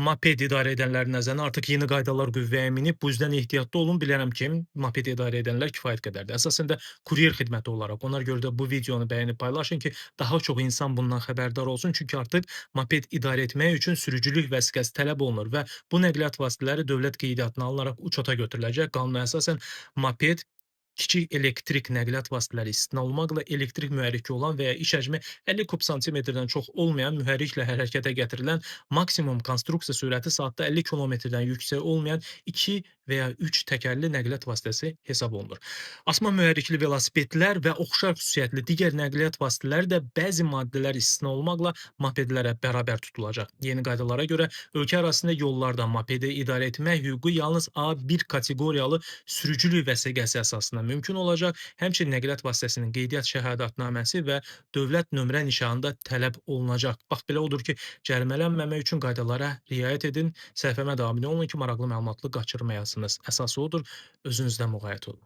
Moped idarə edənlərin nəzərinə artıq yeni qaydalar qüvvəyə minib. Bu üzdən ehtiyatlı olun. Bilirəm ki, moped idarə edənlər kifayət qədərdir. Əsasən də kuryer xidməti olaraq. Ona görə də bu videonu bəyənib paylaşın ki, daha çox insan bundan xəbərdar olsun. Çünki artıq moped idarə etmək üçün sürücülük vəsiqəsi tələb olunur və bu nəqliyyat vasitələri dövlət qeydiyyatına alınaraq uçota götürüləcək. Qanuna əsasən moped kiçik elektrik nəqliyyat vasitələri istisna olmaqla elektrik mühərriki olan və ya iş həcmi 50 kub santimetrdən çox olmayan mühərriklə hərəkətə gətirilən maksimum konstruksiya sürəti saatda 50 kilometrdən yüksək olmayan 2 və ya 3 təkərli nəqliyyat vasitəsi hesab olunur. Asma mühərrikli velosipedlər və oxşar xüsusiyyətli digər nəqliyyat vasitələri də bəzi maddələr istisna olmaqla mopedlərə bərabər tutulacaq. Yeni qaydalara görə ölkə ərazisində yollarda mopedi idarə etmək hüququ yalnız A1 kateqoriyalı sürücülük vəsiqəsi əsasında mümkün olacaq. Həmçinin nəqliyyat vasitəsinin qeydiyyat şəhadətnaməsi və dövlət nömrə nişanı da tələb olunacaq. Bax belə odur ki, cərimələnməmək üçün qaydalara riayət edin. Səhifəmə də abunə olun ki, maraqlı məlumatlı qaçırmayasınız. Əsası odur, özünüzdən muğayət olun.